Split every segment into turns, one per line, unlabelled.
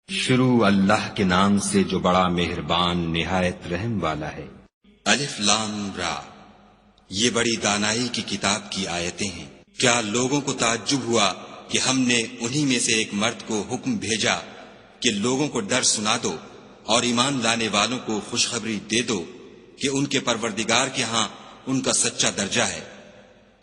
شروع اللہ کے نام سے جو بڑا مہربان نہایت رحم والا ہے۔
الف لام را، یہ بڑی دانائی کی کتاب کی آیتیں ہیں۔ کیا لوگوں کو تعجب ہوا کہ ہم نے انہی میں سے ایک مرد کو حکم بھیجا کہ لوگوں کو ڈر سنا دو اور ایمان لانے والوں کو خوشخبری دے دو کہ ان کے پروردگار کے ہاں ان کا سچا درجہ ہے۔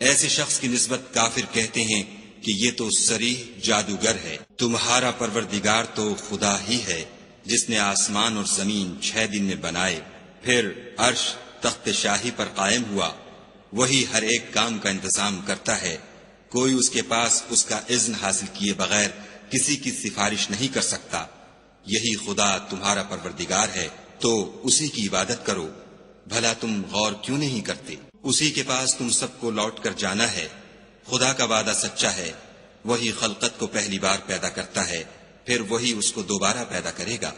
ایسے شخص کی نسبت کافر کہتے ہیں کہ یہ تو صریح جادوگر ہے۔ تمہارا پروردگار تو خدا ہی ہے جس نے آسمان اور زمین 6 دن میں بنائے، پھر عرش تخت شاہی پر قائم ہوا۔ وہی ہر ایک کام کا انتظام کرتا ہے، کوئی اس کے پاس اس کا اذن حاصل کیے بغیر کسی کی سفارش نہیں کر سکتا۔ یہی خدا تمہارا پروردگار ہے، تو اسی کی عبادت کرو۔ بھلا تم غور کیوں نہیں کرتے؟ اسی کے پاس تم سب کو لوٹ کر جانا ہے۔ خدا کا وعدہ سچا ہے، وہی خلقت کو پہلی بار پیدا کرتا ہے، پھر وہی اس کو دوبارہ پیدا کرے گا،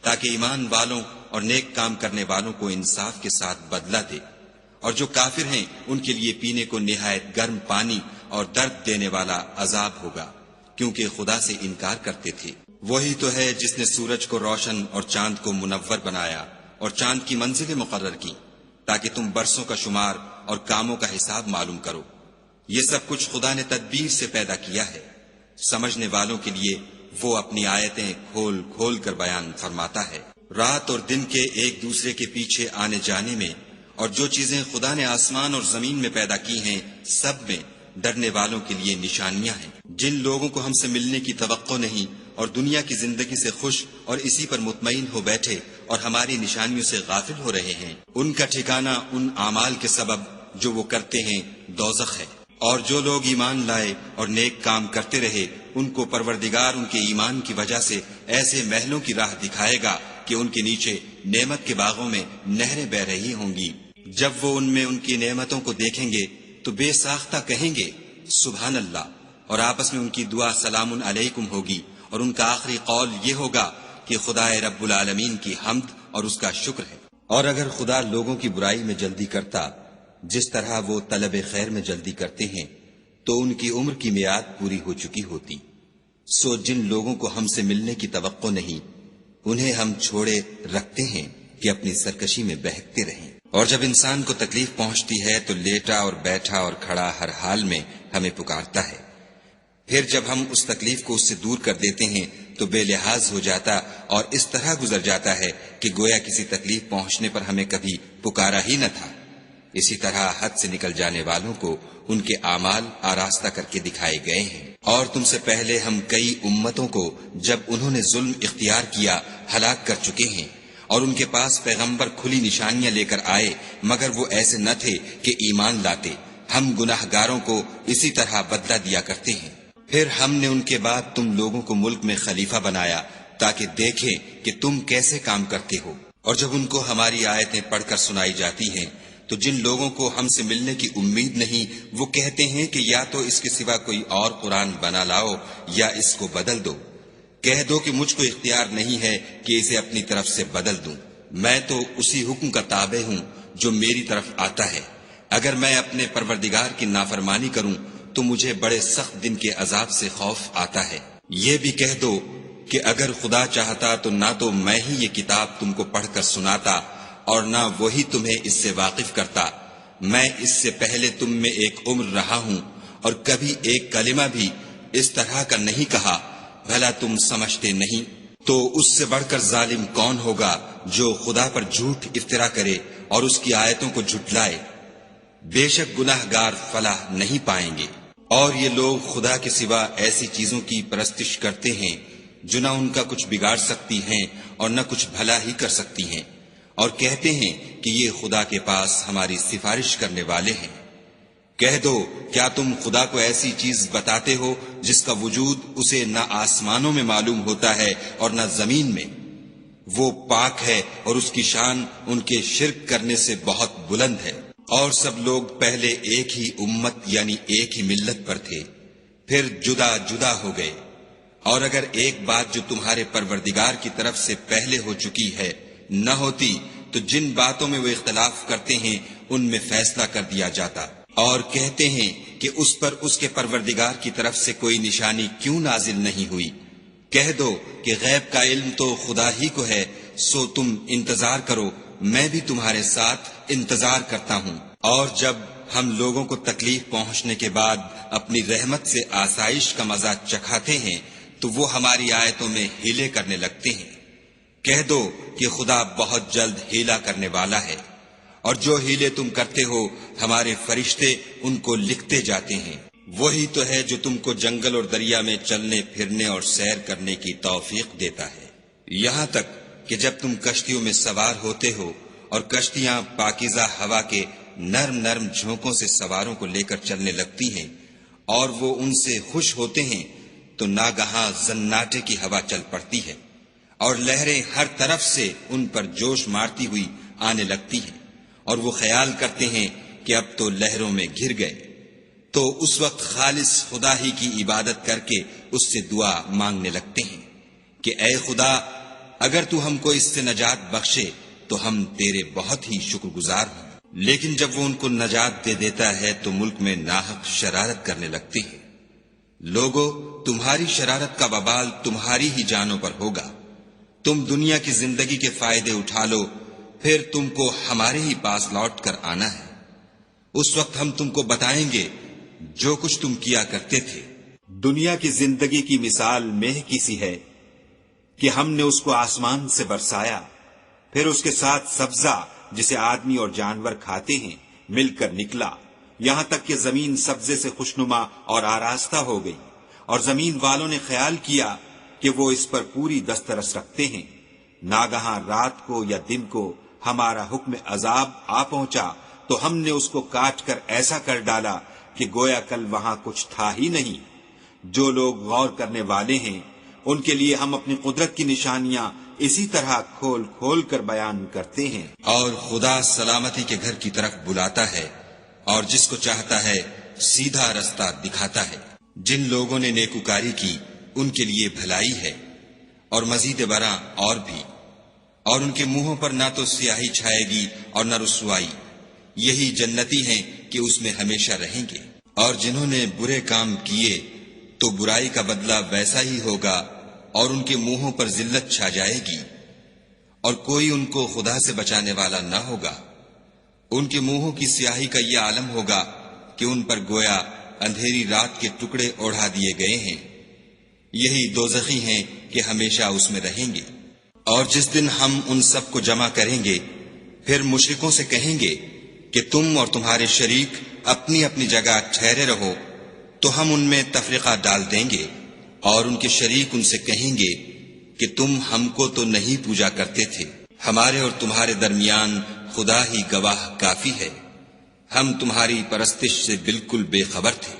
تاکہ ایمان والوں اور نیک کام کرنے والوں کو انصاف کے ساتھ بدلہ دے۔ اور جو کافر ہیں ان کے لیے پینے کو نہایت گرم پانی اور درد دینے والا عذاب ہوگا، کیونکہ خدا سے انکار کرتے تھے۔ وہی تو ہے جس نے سورج کو روشن اور چاند کو منور بنایا اور چاند کی منزلیں مقرر کی تاکہ تم برسوں کا شمار اور کاموں کا حساب معلوم کرو۔ یہ سب کچھ خدا نے تدبیر سے پیدا کیا ہے۔ سمجھنے والوں کے لیے وہ اپنی آیتیں کھول کھول کر بیان فرماتا ہے۔ رات اور دن کے ایک دوسرے کے پیچھے آنے جانے میں اور جو چیزیں خدا نے آسمان اور زمین میں پیدا کی ہیں سب میں ڈرنے والوں کے لیے نشانیاں ہیں۔ جن لوگوں کو ہم سے ملنے کی توقع نہیں اور دنیا کی زندگی سے خوش اور اسی پر مطمئن ہو بیٹھے اور ہماری نشانیوں سے غافل ہو رہے ہیں، ان کا ٹھکانہ ان اعمال کے سبب جو وہ کرتے ہیں دوزخ ہے۔ اور جو لوگ ایمان لائے اور نیک کام کرتے رہے ان کو پروردگار ان کے ایمان کی وجہ سے ایسے محلوں کی راہ دکھائے گا کہ ان کے نیچے نعمت کے باغوں میں نہریں بہ رہی ہوں گی۔ جب وہ ان میں ان کی نعمتوں کو دیکھیں گے تو بے ساختہ کہیں گے سبحان اللہ، اور آپس میں ان کی دعا سلام علیکم ہوگی، اور ان کا آخری قول یہ ہوگا کہ خدا رب العالمین کی حمد اور اس کا شکر ہے۔ اور اگر خدا لوگوں کی برائی میں جلدی کرتا جس طرح وہ طلب خیر میں جلدی کرتے ہیں تو ان کی عمر کی میعاد پوری ہو چکی ہوتی۔ سو جن لوگوں کو ہم سے ملنے کی توقع نہیں انہیں ہم چھوڑے رکھتے ہیں کہ اپنی سرکشی میں بہکتے رہیں۔ اور جب انسان کو تکلیف پہنچتی ہے تو لیٹا اور بیٹھا اور کھڑا ہر حال میں ہمیں پکارتا ہے، پھر جب ہم اس تکلیف کو اس سے دور کر دیتے ہیں تو بے لحاظ ہو جاتا اور اس طرح گزر جاتا ہے کہ گویا کسی تکلیف پہنچنے پر ہمیں کبھی پکارا ہی نہ تھا۔ اسی طرح حد سے نکل جانے والوں کو ان کے اعمال آراستہ کر کے دکھائے گئے ہیں۔ اور تم سے پہلے ہم کئی امتوں کو جب انہوں نے ظلم اختیار کیا ہلاک کر چکے ہیں، اور ان کے پاس پیغمبر کھلی نشانیاں لے کر آئے مگر وہ ایسے نہ تھے کہ ایمان لاتے۔ ہم گناہ گاروں کو اسی طرح بدلہ دیا کرتے ہیں۔ پھر ہم نے ان کے بعد تم لوگوں کو ملک میں خلیفہ بنایا تاکہ دیکھیں کہ تم کیسے کام کرتے ہو۔ اور جب ان کو ہماری آیتیں پڑھ کر سنائی جاتی ہیں تو جن لوگوں کو ہم سے ملنے کی امید نہیں وہ کہتے ہیں کہ یا تو اس کے سوا کوئی اور قرآن بنا لاؤ یا اس کو بدل دو۔ کہہ دو کہ مجھ کو اختیار نہیں ہے کہ اسے اپنی طرف سے بدل دوں، میں تو اسی حکم کا تابع ہوں جو میری طرف آتا ہے۔ اگر میں اپنے پروردگار کی نافرمانی کروں تو مجھے بڑے سخت دن کے عذاب سے خوف آتا ہے۔ یہ بھی کہہ دو کہ اگر خدا چاہتا تو نہ تو میں ہی یہ کتاب تم کو پڑھ کر سناتا اور نہ وہی تمہیں اس سے واقف کرتا۔ میں اس سے پہلے تم میں ایک عمر رہا ہوں اور کبھی ایک کلمہ بھی اس طرح کا نہیں کہا، بھلا تم سمجھتے نہیں؟ تو اس سے بڑھ کر ظالم کون ہوگا جو خدا پر جھوٹ افطرا کرے اور اس کی آیتوں کو جھٹلائے؟ بے شک گناہ گار فلاح نہیں پائیں گے۔ اور یہ لوگ خدا کے سوا ایسی چیزوں کی پرستش کرتے ہیں جو نہ ان کا کچھ بگاڑ سکتی ہیں اور نہ کچھ بھلا ہی کر سکتی ہیں، اور کہتے ہیں کہ یہ خدا کے پاس ہماری سفارش کرنے والے ہیں۔ کہہ دو کیا تم خدا کو ایسی چیز بتاتے ہو جس کا وجود اسے نہ آسمانوں میں معلوم ہوتا ہے اور نہ زمین میں؟ وہ پاک ہے اور اس کی شان ان کے شرک کرنے سے بہت بلند ہے۔ اور سب لوگ پہلے ایک ہی امت یعنی ایک ہی ملت پر تھے، پھر جدا جدا ہو گئے۔ اور اگر ایک بات جو تمہارے پروردگار کی طرف سے پہلے ہو چکی ہے نہ ہوتی تو جن باتوں میں وہ اختلاف کرتے ہیں ان میں فیصلہ کر دیا جاتا۔ اور کہتے ہیں کہ اس پر اس کے پروردگار کی طرف سے کوئی نشانی کیوں نازل نہیں ہوئی؟ کہہ دو کہ غیب کا علم تو خدا ہی کو ہے، سو تم انتظار کرو، میں بھی تمہارے ساتھ انتظار کرتا ہوں۔ اور جب ہم لوگوں کو تکلیف پہنچنے کے بعد اپنی رحمت سے آسائش کا مزہ چکھاتے ہیں تو وہ ہماری آیتوں میں ہیلے کرنے لگتے ہیں۔ کہہ دو کہ خدا بہت جلد ہیلا کرنے والا ہے، اور جو ہیلے تم کرتے ہو ہمارے فرشتے ان کو لکھتے جاتے ہیں۔ وہی تو ہے جو تم کو جنگل اور دریا میں چلنے پھرنے اور سیر کرنے کی توفیق دیتا ہے، یہاں تک کہ جب تم کشتیوں میں سوار ہوتے ہو اور کشتیاں پاکیزہ ہوا کے نرم نرم جھونکوں سے سواروں کو لے کر چلنے لگتی ہیں اور وہ ان سے خوش ہوتے ہیں، تو ناگہاں زناٹے کی ہوا چل پڑتی ہے اور لہریں ہر طرف سے ان پر جوش مارتی ہوئی آنے لگتی ہیں، اور وہ خیال کرتے ہیں کہ اب تو لہروں میں گر گئے۔ تو اس وقت خالص خدا ہی کی عبادت کر کے اس سے دعا مانگنے لگتے ہیں کہ اے خدا، اگر تو ہم کو اس سے نجات بخشے تو ہم تیرے بہت ہی شکر گزار ہوں۔ لیکن جب وہ ان کو نجات دے دیتا ہے تو ملک میں ناحق شرارت کرنے لگتے ہیں۔ لوگو، تمہاری شرارت کا وبال تمہاری ہی جانوں پر ہوگا۔ تم دنیا کی زندگی کے فائدے اٹھا لو، پھر تم کو ہمارے ہی پاس لوٹ کر آنا ہے۔ اس وقت ہم تم کو بتائیں گے جو کچھ تم کیا کرتے تھے۔ دنیا کی زندگی کی مثال مہ کی سی ہے کہ ہم نے اس کو آسمان سے برسایا، پھر اس کے ساتھ سبزہ جسے آدمی اور جانور کھاتے ہیں مل کر نکلا، یہاں تک کہ زمین سبزے سے خوشنما اور آراستہ ہو گئی، اور زمین والوں نے خیال کیا کہ وہ اس پر پوری دسترس رکھتے ہیں۔ ناگہاں رات کو یا دن کو ہمارا حکم عذاب آ پہنچا تو ہم نے اس کو کاٹ کر ایسا کر ڈالا کہ گویا کل وہاں کچھ تھا ہی نہیں۔ جو لوگ غور کرنے والے ہیں ان کے لیے ہم اپنی قدرت کی نشانیاں اسی طرح کھول کھول کر بیان کرتے ہیں۔ اور خدا سلامتی کے گھر کی طرف بلاتا ہے اور جس کو چاہتا ہے سیدھا رستہ دکھاتا ہے۔ جن لوگوں نے نیکوکاری کی ان کے لیے بھلائی ہے، اور مزید برآں اور بھی، اور ان کے منہوں پر نہ تو سیاہی چھائے گی اور نہ رسوائی، یہی جنتی ہیں کہ اس میں ہمیشہ رہیں گے۔ اور جنہوں نے برے کام کیے تو برائی کا بدلہ ویسا ہی ہوگا، اور ان کے منہوں پر ذلت چھا جائے گی، اور کوئی ان کو خدا سے بچانے والا نہ ہوگا۔ ان کے منہوں کی سیاہی کا یہ عالم ہوگا کہ ان پر گویا اندھیری رات کے ٹکڑے اوڑھا دیے گئے ہیں، یہی دوزخی ہیں کہ ہمیشہ اس میں رہیں گے۔ اور جس دن ہم ان سب کو جمع کریں گے، پھر مشرکوں سے کہیں گے کہ تم اور تمہارے شریک اپنی اپنی جگہ ٹھہرے رہو، تو ہم ان میں تفرقہ ڈال دیں گے، اور ان کے شریک ان سے کہیں گے کہ تم ہم کو تو نہیں پوجا کرتے تھے، ہمارے اور تمہارے درمیان خدا ہی گواہ کافی ہے، ہم تمہاری پرستش سے بالکل بے خبر تھے۔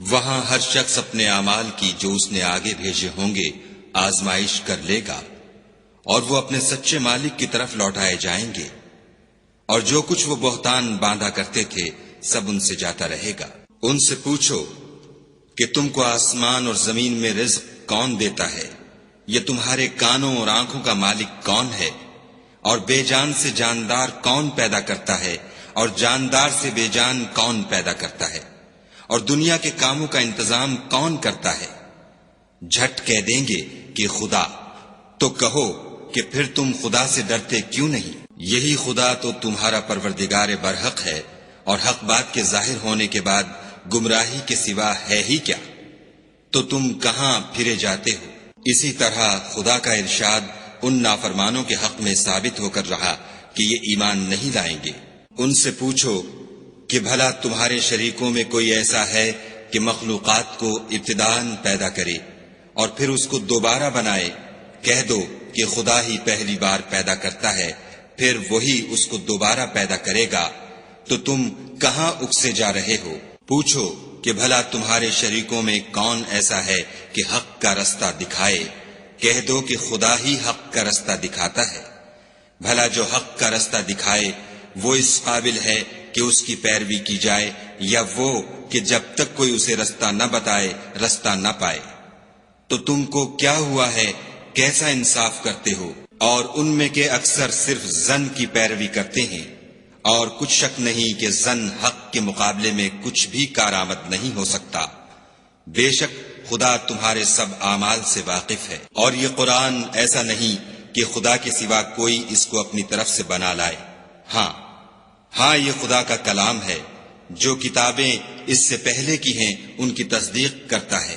وہاں ہر شخص اپنے اعمال کی جو اس نے آگے بھیجے ہوں گے آزمائش کر لے گا، اور وہ اپنے سچے مالک کی طرف لوٹائے جائیں گے، اور جو کچھ وہ بہتان باندھا کرتے تھے سب ان سے جاتا رہے گا۔ ان سے پوچھو کہ تم کو آسمان اور زمین میں رزق کون دیتا ہے؟ یہ تمہارے کانوں اور آنکھوں کا مالک کون ہے؟ اور بے جان سے جاندار کون پیدا کرتا ہے؟ اور جاندار سے بے جان کون پیدا کرتا ہے؟ اور دنیا کے کاموں کا انتظام کون کرتا ہے؟ جھٹ کہہ دیں گے کہ خدا۔ تو کہو کہ پھر تم خدا سے ڈرتے کیوں نہیں؟ یہی خدا تو تمہارا پروردگار برحق ہے، اور حق بات کے ظاہر ہونے کے بعد گمراہی کے سوا ہے ہی کیا؟ تو تم کہاں پھرے جاتے ہو؟ اسی طرح خدا کا ارشاد ان نافرمانوں کے حق میں ثابت ہو کر رہا کہ یہ ایمان نہیں لائیں گے۔ ان سے پوچھو کہ بھلا تمہارے شریکوں میں کوئی ایسا ہے کہ مخلوقات کو ابتداءً پیدا کرے اور پھر اس کو دوبارہ بنائے؟ کہہ دو کہ خدا ہی پہلی بار پیدا کرتا ہے، پھر وہی اس کو دوبارہ پیدا کرے گا، تو تم کہاں اکسے جا رہے ہو؟ پوچھو کہ بھلا تمہارے شریکوں میں کون ایسا ہے کہ حق کا رستہ دکھائے؟ کہہ دو کہ خدا ہی حق کا رستہ دکھاتا ہے۔ بھلا جو حق کا رستہ دکھائے وہ اس قابل ہے کہ اس کی پیروی کی جائے، یا وہ کہ جب تک کوئی اسے رستہ نہ بتائے رستہ نہ پائے؟ تو تم کو کیا ہوا ہے؟ کیسا انصاف کرتے ہو؟ اور ان میں کے اکثر صرف ظن کی پیروی کرتے ہیں، اور کچھ شک نہیں کہ ظن حق کے مقابلے میں کچھ بھی کارآمد نہیں ہو سکتا۔ بے شک خدا تمہارے سب اعمال سے واقف ہے۔ اور یہ قرآن ایسا نہیں کہ خدا کے سوا کوئی اس کو اپنی طرف سے بنا لائے۔ ہاں یہ خدا کا کلام ہے، جو کتابیں اس سے پہلے کی ہیں ان کی تصدیق کرتا ہے،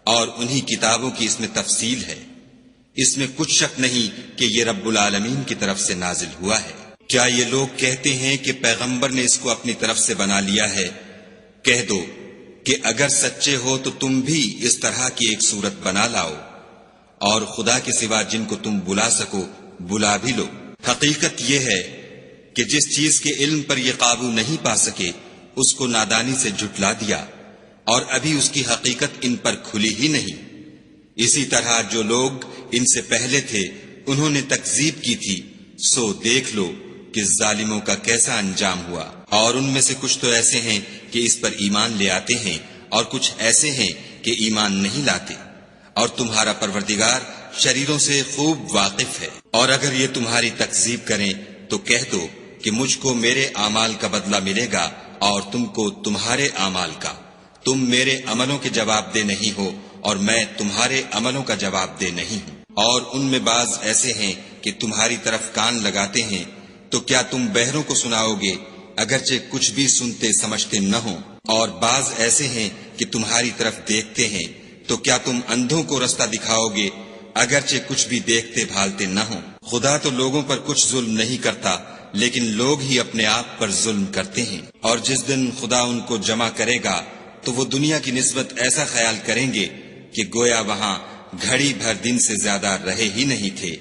اور انہی کتابوں کی اس میں تفصیل ہے۔ اس میں کچھ شک نہیں کہ یہ رب العالمین کی طرف سے نازل ہوا ہے۔ کیا یہ لوگ کہتے ہیں کہ پیغمبر نے اس کو اپنی طرف سے بنا لیا ہے؟ کہہ دو کہ اگر سچے ہو تو تم بھی اس طرح کی ایک صورت بنا لاؤ، اور خدا کے سوا جن کو تم بلا سکو بلا بھی لو۔ حقیقت یہ ہے کہ جس چیز کے علم پر یہ قابو نہیں پا سکے اس کو نادانی سے جھٹلا دیا، اور ابھی اس کی حقیقت ان پر کھلی ہی نہیں۔ اسی طرح جو لوگ ان سے پہلے تھے انہوں نے تکذیب کی تھی، سو دیکھ لو کہ ظالموں کا کیسا انجام ہوا۔ اور ان میں سے کچھ تو ایسے ہیں کہ اس پر ایمان لے آتے ہیں، اور کچھ ایسے ہیں کہ ایمان نہیں لاتے، اور تمہارا پروردگار شریروں سے خوب واقف ہے۔ اور اگر یہ تمہاری تکذیب کریں تو کہہ دو کہ مجھ کو میرے اعمال کا بدلہ ملے گا اور تم کو تمہارے اعمال کا۔ تم میرے عملوں کے جواب دہ نہیں ہو اور میں تمہارے عملوں کا جواب دہ نہیں ہوں۔ اور ان میں بعض ایسے ہیں کہ تمہاری طرف کان لگاتے ہیں، تو کیا تم بہروں کو سناؤ گے اگرچہ کچھ بھی سنتے سمجھتے نہ ہوں؟ اور بعض ایسے ہیں کہ تمہاری طرف دیکھتے ہیں، تو کیا تم اندھوں کو رستہ دکھاؤ گے اگرچہ کچھ بھی دیکھتے بھالتے نہ ہوں؟ خدا تو لوگوں پر کچھ ظلم نہیں کرتا، لیکن لوگ ہی اپنے آپ پر ظلم کرتے ہیں۔ اور جس دن خدا ان کو جمع کرے گا تو وہ دنیا کی نسبت ایسا خیال کریں گے کہ گویا وہاں گھڑی بھر دن سے زیادہ رہے ہی نہیں تھے،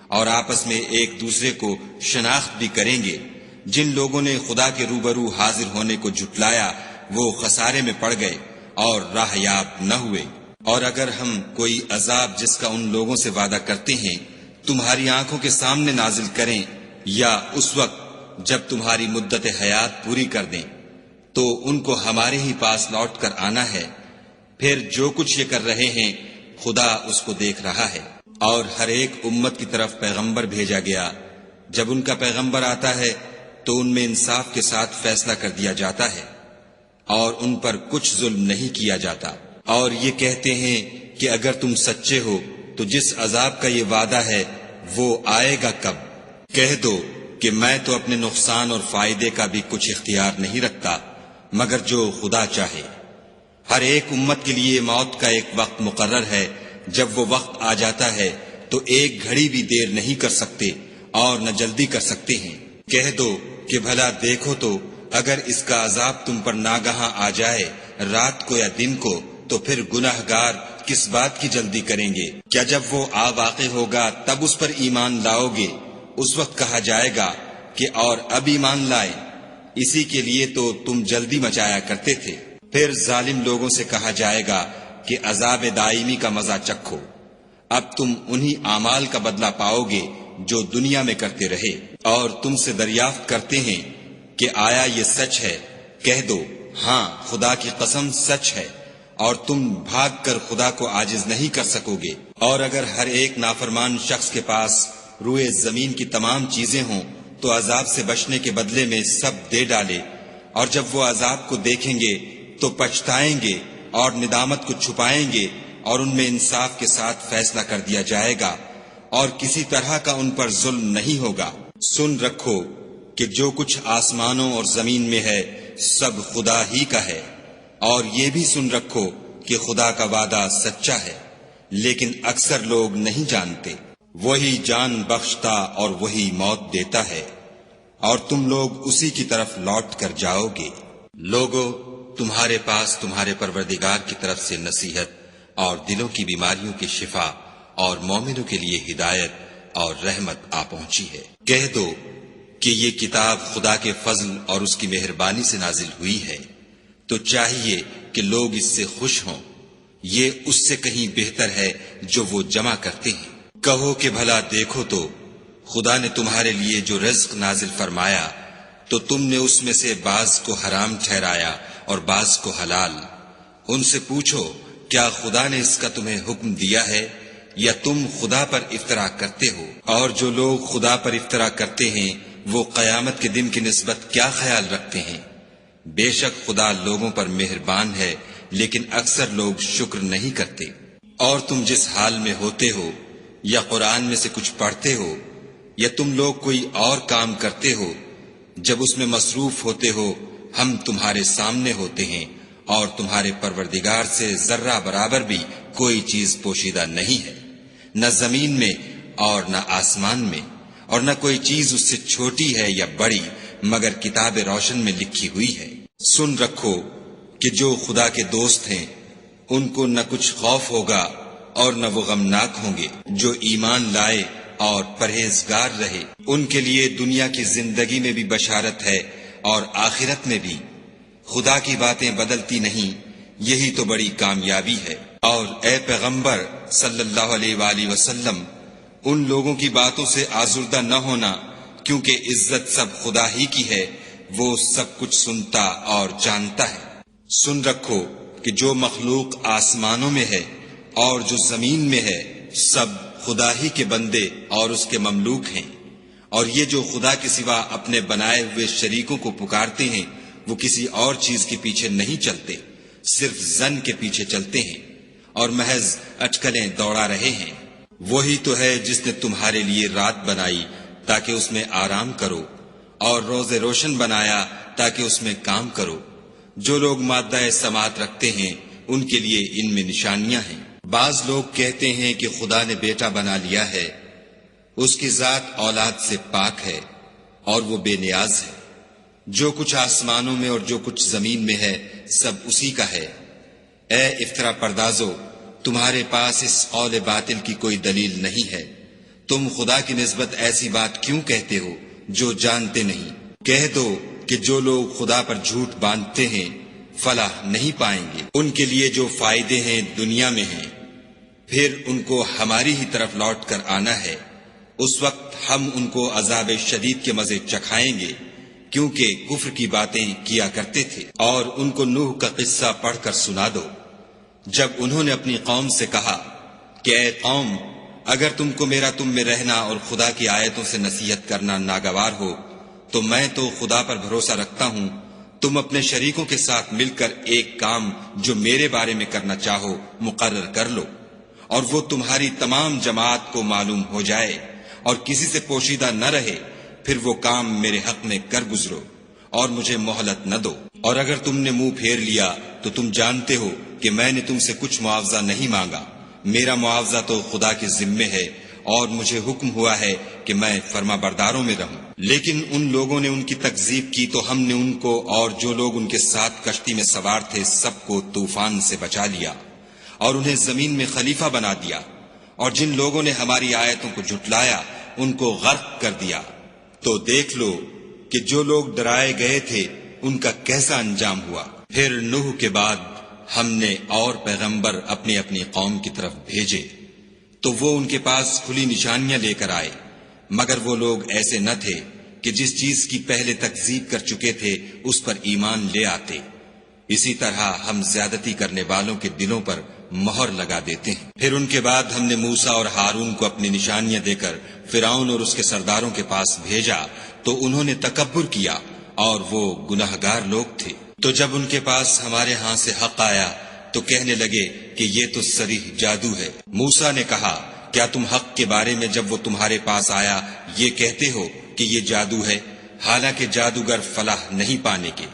اور آپس میں ایک دوسرے کو شناخت بھی کریں گے۔ جن لوگوں نے خدا کے روبرو حاضر ہونے کو جھٹلایا وہ خسارے میں پڑ گئے اور راہ یاب نہ ہوئے۔ اور اگر ہم کوئی عذاب جس کا ان لوگوں سے وعدہ کرتے ہیں تمہاری آنکھوں کے سامنے نازل کریں، یا اس وقت جب تمہاری مدت حیات پوری کر دیں، تو ان کو ہمارے ہی پاس لوٹ کر آنا ہے، پھر جو کچھ یہ کر رہے ہیں خدا اس کو دیکھ رہا ہے۔ اور ہر ایک امت کی طرف پیغمبر بھیجا گیا، جب ان کا پیغمبر آتا ہے تو ان میں انصاف کے ساتھ فیصلہ کر دیا جاتا ہے، اور ان پر کچھ ظلم نہیں کیا جاتا۔ اور یہ کہتے ہیں کہ اگر تم سچے ہو تو جس عذاب کا یہ وعدہ ہے وہ آئے گا کب؟ کہہ دو کہ میں تو اپنے نقصان اور فائدے کا بھی کچھ اختیار نہیں رکھتا مگر جو خدا چاہے۔ ہر ایک امت کے لیے موت کا ایک وقت مقرر ہے، جب وہ وقت آ جاتا ہے تو ایک گھڑی بھی دیر نہیں کر سکتے اور نہ جلدی کر سکتے ہیں۔ کہہ دو کہ بھلا دیکھو تو اگر اس کا عذاب تم پر ناگہاں آ جائے رات کو یا دن کو، تو پھر گناہ گار کس بات کی جلدی کریں گے؟ کیا جب وہ آ واقع ہوگا تب اس پر ایمان لاؤ گے؟ اس وقت کہا جائے گا کہ اور اب ایمان لائیں، اسی کے لیے تو تم جلدی مچایا کرتے تھے۔ پھر ظالم لوگوں سے کہا جائے گا کہ عذاب دائمی کا مزہ چکھو، اب تم انہی اعمال کا بدلہ پاؤ گے جو دنیا میں کرتے رہے۔ اور تم سے دریافت کرتے ہیں کہ آیا یہ سچ ہے؟ کہہ دو ہاں خدا کی قسم سچ ہے، اور تم بھاگ کر خدا کو عاجز نہیں کر سکو گے۔ اور اگر ہر ایک نافرمان شخص کے پاس روئے زمین کی تمام چیزیں ہوں تو عذاب سے بچنے کے بدلے میں سب دے ڈالے، اور جب وہ عذاب کو دیکھیں گے تو پچھتائیں گے اور ندامت کو چھپائیں گے، اور ان میں انصاف کے ساتھ فیصلہ کر دیا جائے گا، اور کسی طرح کا ان پر ظلم نہیں ہوگا۔ سن رکھو کہ جو کچھ آسمانوں اور زمین میں ہے سب خدا ہی کا ہے، اور یہ بھی سن رکھو کہ خدا کا وعدہ سچا ہے، لیکن اکثر لوگ نہیں جانتے۔ وہی جان بخشتا اور وہی موت دیتا ہے، اور تم لوگ اسی کی طرف لوٹ کر جاؤ گے۔ لوگو تمہارے پاس تمہارے پروردگار کی طرف سے نصیحت اور دلوں کی بیماریوں کی شفا اور مومنوں کے لیے ہدایت اور رحمت آ پہنچی ہے۔ کہہ دو کہ یہ کتاب خدا کے فضل اور اس کی مہربانی سے نازل ہوئی ہے، تو چاہیے کہ لوگ اس سے خوش ہوں، یہ اس سے کہیں بہتر ہے جو وہ جمع کرتے ہیں۔ کہو کہ بھلا دیکھو تو خدا نے تمہارے لیے جو رزق نازل فرمایا تو تم نے اس میں سے بعض کو حرام ٹھہرایا اور بعض کو حلال۔ ان سے پوچھو کیا خدا نے اس کا تمہیں حکم دیا ہے یا تم خدا پر افطرا کرتے ہو؟ اور جو لوگ خدا پر افطرا کرتے ہیں وہ قیامت کے دن کی نسبت کیا خیال رکھتے ہیں؟ بے شک خدا لوگوں پر مہربان ہے لیکن اکثر لوگ شکر نہیں کرتے۔ اور تم جس حال میں ہوتے ہو، یا قرآن میں سے کچھ پڑھتے ہو، یا تم لوگ کوئی اور کام کرتے ہو، جب اس میں مصروف ہوتے ہو ہم تمہارے سامنے ہوتے ہیں، اور تمہارے پروردگار سے ذرہ برابر بھی کوئی چیز پوشیدہ نہیں ہے، نہ زمین میں اور نہ آسمان میں، اور نہ کوئی چیز اس سے چھوٹی ہے یا بڑی مگر کتاب روشن میں لکھی ہوئی ہے۔ سن رکھو کہ جو خدا کے دوست ہیں ان کو نہ کچھ خوف ہوگا اور نہ وہ غمناک ہوں گے۔ جو ایمان لائے اور پرہیزگار رہے ان کے لیے دنیا کی زندگی میں بھی بشارت ہے اور آخرت میں بھی۔ خدا کی باتیں بدلتی نہیں، یہی تو بڑی کامیابی ہے۔ اور اے پیغمبر صلی اللہ علیہ وآلہ وسلم، ان لوگوں کی باتوں سے آزردہ نہ ہونا، کیونکہ عزت سب خدا ہی کی ہے، وہ سب کچھ سنتا اور جانتا ہے۔ سن رکھو کہ جو مخلوق آسمانوں میں ہے اور جو زمین میں ہے سب خدا ہی کے بندے اور اس کے مملوک ہیں، اور یہ جو خدا کے سوا اپنے بنائے ہوئے شریکوں کو پکارتے ہیں وہ کسی اور چیز کے پیچھے نہیں چلتے، صرف ظن کے پیچھے چلتے ہیں اور محض اٹکلیں دوڑا رہے ہیں۔ وہی تو ہے جس نے تمہارے لیے رات بنائی تاکہ اس میں آرام کرو، اور روز روشن بنایا تاکہ اس میں کام کرو۔ جو لوگ مادہ سماعت رکھتے ہیں ان کے لیے ان میں نشانیاں ہیں۔ بعض لوگ کہتے ہیں کہ خدا نے بیٹا بنا لیا ہے، اس کی ذات اولاد سے پاک ہے اور وہ بے نیاز ہے۔ جو کچھ آسمانوں میں اور جو کچھ زمین میں ہے سب اسی کا ہے۔ اے افطرا پردازو، تمہارے پاس اس قول باطل کی کوئی دلیل نہیں ہے، تم خدا کی نسبت ایسی بات کیوں کہتے ہو جو جانتے نہیں؟ کہہ دو کہ جو لوگ خدا پر جھوٹ باندھتے ہیں فلاح نہیں پائیں گے۔ ان کے لیے جو فائدے ہیں دنیا میں ہیں، پھر ان کو ہماری ہی طرف لوٹ کر آنا ہے۔ اس وقت ہم ان کو عذاب شدید کے مزے چکھائیں گے، کیونکہ کفر کی باتیں کیا کرتے تھے۔ اور ان کو نوح کا قصہ پڑھ کر سنا دو، جب انہوں نے اپنی قوم سے کہا کہ اے قوم، اگر تم کو میرا تم میں رہنا اور خدا کی آیتوں سے نصیحت کرنا ناگوار ہو تو میں تو خدا پر بھروسہ رکھتا ہوں، تم اپنے شریکوں کے ساتھ مل کر ایک کام جو میرے بارے میں کرنا چاہو مقرر کر لو، اور وہ تمہاری تمام جماعت کو معلوم ہو جائے اور کسی سے پوشیدہ نہ رہے، پھر وہ کام میرے حق میں کر گزرو اور مجھے مہلت نہ دو۔ اور اگر تم نے منہ پھیر لیا تو تم جانتے ہو کہ میں نے تم سے کچھ معاوضہ نہیں مانگا، میرا معاوضہ تو خدا کے ذمے ہے، اور مجھے حکم ہوا ہے کہ میں فرما برداروں میں رہوں۔ لیکن ان لوگوں نے ان کی تکذیب کی تو ہم نے ان کو اور جو لوگ ان کے ساتھ کشتی میں سوار تھے سب کو طوفان سے بچا لیا اور انہیں زمین میں خلیفہ بنا دیا، اور جن لوگوں نے ہماری آیتوں کو جھٹلایا ان کو غرق کر دیا۔ تو دیکھ لو کہ جو لوگ ڈرائے گئے تھے ان کا کیسا انجام ہوا۔ پھر نوح کے بعد ہم نے اور پیغمبر اپنی اپنی قوم کی طرف بھیجے تو وہ ان کے پاس کھلی نشانیاں لے کر آئے، مگر وہ لوگ ایسے نہ تھے کہ جس چیز کی پہلے تکذیب کر چکے تھے اس پر ایمان لے آتے۔ اسی طرح ہم زیادتی کرنے والوں کے دلوں پر مہر لگا دیتے ہیں۔ پھر ان کے بعد ہم نے موسیٰ اور ہارون کو اپنی نشانیاں دے کر فرعون اور اس کے سرداروں کے پاس بھیجا تو انہوں نے تکبر کیا اور وہ گناہگار لوگ تھے۔ تو جب ان کے پاس ہمارے ہاں سے حق آیا تو کہنے لگے کہ یہ تو صریح جادو ہے۔ موسیٰ نے کہا کیا تم حق کے بارے میں جب وہ تمہارے پاس آیا یہ کہتے ہو کہ یہ جادو ہے، حالانکہ جادوگر فلاح نہیں پانے کے؟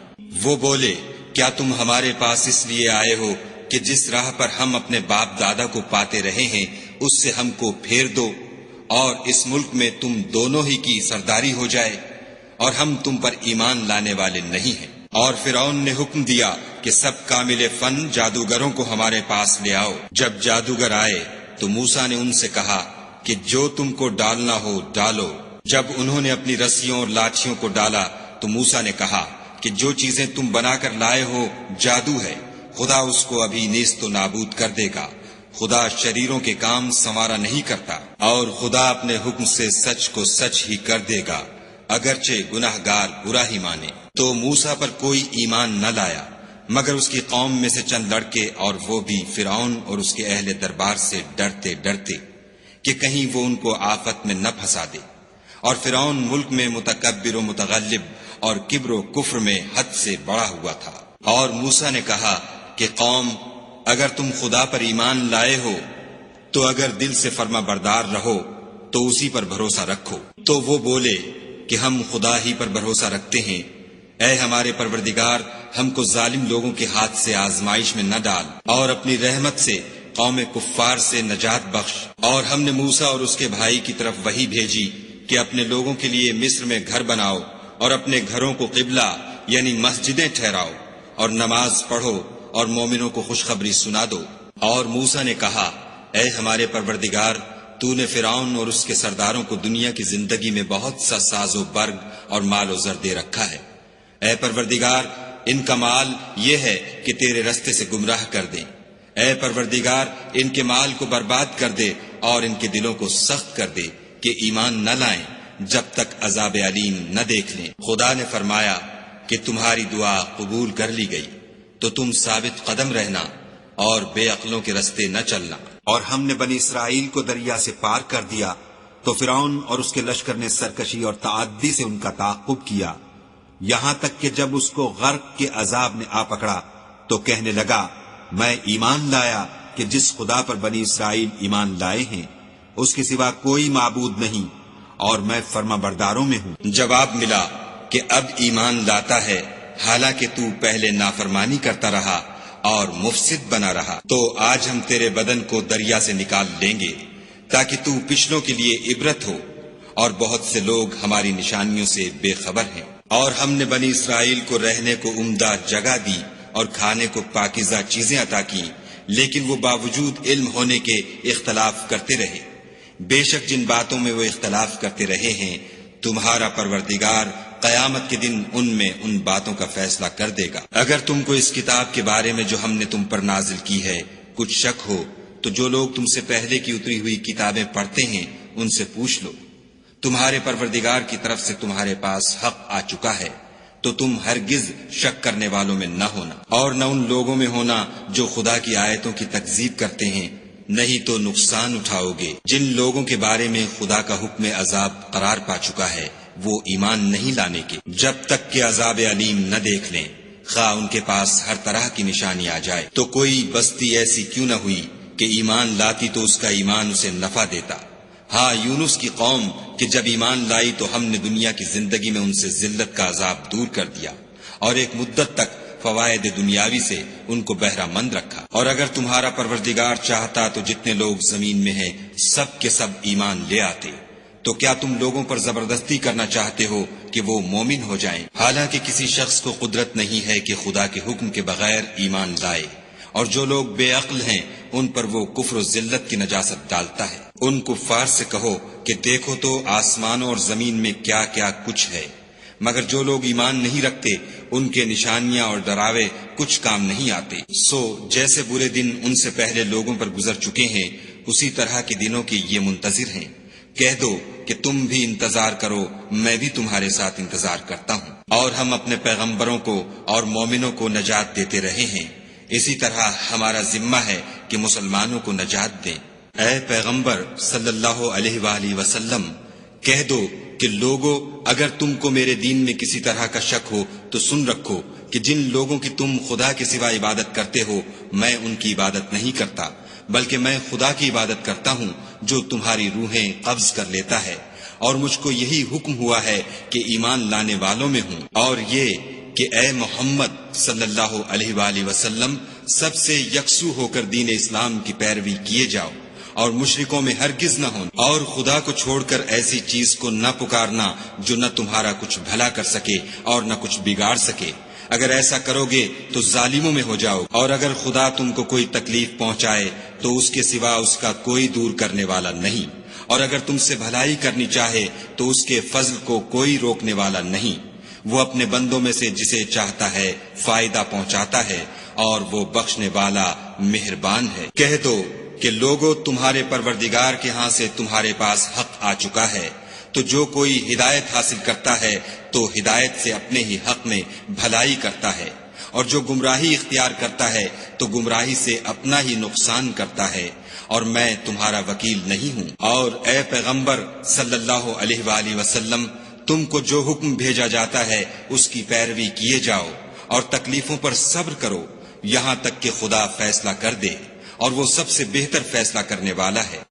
وہ بولے کیا تم ہمارے پاس اس لیے آئے ہو کہ جس راہ پر ہم اپنے باپ دادا کو پاتے رہے ہیں اس سے ہم کو پھیر دو اور اس ملک میں تم دونوں ہی کی سرداری ہو جائے، اور ہم تم پر ایمان لانے والے نہیں ہیں۔ اور فرعون نے حکم دیا کہ سب کامل فن جادوگروں کو ہمارے پاس لے آؤ۔ جب جادوگر آئے تو موسیٰ نے ان سے کہا کہ جو تم کو ڈالنا ہو ڈالو۔ جب انہوں نے اپنی رسیوں اور لاٹھیوں کو ڈالا تو موسیٰ نے کہا کہ جو چیزیں تم بنا کر لائے ہو جادو ہے، خدا اس کو ابھی نیست و نابود کر دے گا۔ خدا شریروں کے کام سنوارا نہیں کرتا، اور خدا اپنے حکم سے سچ کو سچ ہی کر دے گا، اگرچہ گناہگار برا ہی مانے۔ تو موسیٰ پر کوئی ایمان نہ لایا مگر اس کی قوم میں سے چند لڑکے، اور وہ بھی فرعون اور اس کے اہل دربار سے ڈرتے ڈرتے کہ کہیں وہ ان کو آفت میں نہ پھنسا دے۔ اور فرعون ملک میں متکبر و متغلب اور کبر و کفر میں حد سے بڑا ہوا تھا۔ اور موسیٰ نے کہا کہ قوم اگر تم خدا پر ایمان لائے ہو تو اگر دل سے فرما بردار رہو تو اسی پر بھروسہ رکھو۔ تو وہ بولے کہ ہم خدا ہی پر بھروسہ رکھتے ہیں۔ اے ہمارے پروردگار، ہم کو ظالم لوگوں کے ہاتھ سے آزمائش میں نہ ڈال، اور اپنی رحمت سے قوم کفار سے نجات بخش۔ اور ہم نے موسیٰ اور اس کے بھائی کی طرف وحی بھیجی کہ اپنے لوگوں کے لیے مصر میں گھر بناؤ اور اپنے گھروں کو قبلہ یعنی مسجدیں ٹھہراؤ، اور نماز پڑھو اور مومنوں کو خوشخبری سنا دو۔ اور موسیٰ نے کہا، اے ہمارے پروردگار، تو نے فرعون اور اس کے سرداروں کو دنیا کی زندگی میں بہت سا ساز و برگ اور مال و زر دے رکھا ہے۔ اے پروردگار، ان کا مال یہ ہے کہ تیرے رستے سے گمراہ کر دیں۔ اے پروردگار، ان کے مال کو برباد کر دے اور ان کے دلوں کو سخت کر دے کہ ایمان نہ لائیں جب تک عذاب علیم نہ دیکھ لیں۔ خدا نے فرمایا کہ تمہاری دعا قبول کر لی گئی، تو تم ثابت قدم رہنا اور بے عقلوں کے رستے نہ چلنا۔
اور ہم نے بنی اسرائیل کو دریا سے پار کر دیا تو فرعون اور اس کے لشکر نے سرکشی اور تعدی سے ان کا تعاقب کیا، یہاں تک کہ جب اس کو غرق کے عذاب نے آ پکڑا تو کہنے لگا، میں ایمان لایا کہ جس خدا پر بنی اسرائیل ایمان لائے ہیں اس کے سوا کوئی معبود نہیں، اور میں فرما برداروں میں ہوں۔
جواب ملا کہ اب ایمان لاتا ہے، حالانکہ تو پہلے نافرمانی کرتا رہا اور مفسد بنا رہا۔ تو آج ہم تیرے بدن کو دریا سے نکال لیں گے تاکہ تو پچھلوں کے لیے عبرت ہو، اور بہت سے لوگ ہماری نشانیوں سے بے خبر ہیں۔ اور ہم نے بنی اسرائیل کو رہنے کو عمدہ جگہ دی اور کھانے کو پاکیزہ چیزیں عطا کی، لیکن وہ باوجود علم ہونے کے اختلاف کرتے رہے۔ بے شک جن باتوں میں وہ اختلاف کرتے رہے ہیں، تمہارا پروردگار قیامت کے دن ان میں ان باتوں کا فیصلہ کر دے گا۔ اگر تم کو اس کتاب کے بارے میں جو ہم نے تم پر نازل کی ہے کچھ شک ہو تو جو لوگ تم سے پہلے کی اتری ہوئی کتابیں پڑھتے ہیں ان سے پوچھ لو۔ تمہارے پروردگار کی طرف سے تمہارے پاس حق آ چکا ہے، تو تم ہرگز شک کرنے والوں میں نہ ہونا، اور نہ ان لوگوں میں ہونا جو خدا کی آیتوں کی تکذیب کرتے ہیں، نہیں تو نقصان اٹھاؤ گے۔ جن لوگوں کے بارے میں خدا کا حکم عذاب قرار پا چکا ہے وہ ایمان نہیں لانے کے جب تک کہ عذاب علیم نہ دیکھ لیں، خواہ ان کے پاس ہر طرح کی نشانی آ جائے۔ تو کوئی بستی ایسی کیوں نہ ہوئی کہ ایمان لاتی تو اس کا ایمان اسے نفع دیتا۔ ہاں، یونس کی قوم کہ جب ایمان لائی تو ہم نے دنیا کی زندگی میں ان سے ذلت کا عذاب دور کر دیا، اور ایک مدت تک فوائد دنیاوی سے ان کو بہرہ مند رکھا۔ اور اگر تمہارا پروردگار چاہتا تو جتنے لوگ زمین میں ہیں سب کے سب ایمان لے آتے۔ تو کیا تم لوگوں پر زبردستی کرنا چاہتے ہو کہ وہ مومن ہو جائیں؟ حالانکہ کسی شخص کو قدرت نہیں ہے کہ خدا کے حکم کے بغیر ایمان لائے، اور جو لوگ بے عقل ہیں ان پر وہ کفر و ذلت کی نجاست ڈالتا ہے۔ ان کفار سے کہو کہ دیکھو تو آسمانوں اور زمین میں کیا کیا کچھ ہے، مگر جو لوگ ایمان نہیں رکھتے ان کے نشانیاں اور ڈراوے کچھ کام نہیں آتے۔ سو جیسے برے دن ان سے پہلے لوگوں پر گزر چکے ہیں اسی طرح کے دنوں کے یہ منتظر ہیں۔ کہہ دو کہ تم بھی انتظار کرو، میں بھی تمہارے ساتھ انتظار کرتا ہوں۔ اور ہم اپنے پیغمبروں کو اور مومنوں کو نجات دیتے رہے ہیں، اسی طرح ہمارا ذمہ ہے کہ مسلمانوں کو نجات دیں۔ اے پیغمبر صلی اللہ علیہ وآلہ وسلم، کہہ دو کہ لوگو، اگر تم کو میرے دین میں کسی طرح کا شک ہو تو سن رکھو کہ جن لوگوں کی تم خدا کے سوا عبادت کرتے ہو میں ان کی عبادت نہیں کرتا، بلکہ میں خدا کی عبادت کرتا ہوں جو تمہاری روحیں قبض کر لیتا ہے، اور مجھ کو یہی حکم ہوا ہے کہ ایمان لانے والوں میں ہوں، اور یہ کہ اے محمد صلی اللہ علیہ وآلہ وسلم سب سے یکسو ہو کر دین اسلام کی پیروی کیے جاؤ، اور مشرکوں میں ہرگز نہ ہونا، اور خدا کو چھوڑ کر ایسی چیز کو نہ پکارنا جو نہ تمہارا کچھ بھلا کر سکے اور نہ کچھ بگاڑ سکے۔ اگر ایسا کرو گے تو ظالموں میں ہو جاؤ، اور اگر خدا تم کو کوئی تکلیف پہنچائے تو اس کے سوا اس کا کوئی دور کرنے والا نہیں، اور اگر تم سے بھلائی کرنی چاہے تو اس کے فضل کو کوئی روکنے والا نہیں۔ وہ اپنے بندوں میں سے جسے چاہتا ہے فائدہ پہنچاتا ہے، اور وہ بخشنے والا مہربان ہے۔ کہہ دو کہ لوگوں، تمہارے پروردگار کے ہاں سے تمہارے پاس حق آ چکا ہے، تو جو کوئی ہدایت حاصل کرتا ہے تو ہدایت سے اپنے ہی حق میں بھلائی کرتا ہے، اور جو گمراہی اختیار کرتا ہے تو گمراہی سے اپنا ہی نقصان کرتا ہے، اور میں تمہارا وکیل نہیں ہوں۔ اور اے پیغمبر صلی اللہ علیہ وآلہ وسلم، تم کو جو حکم بھیجا جاتا ہے اس کی پیروی کیے جاؤ، اور تکلیفوں پر صبر کرو، یہاں تک کہ خدا فیصلہ کر دے، اور وہ سب سے بہتر فیصلہ کرنے والا ہے۔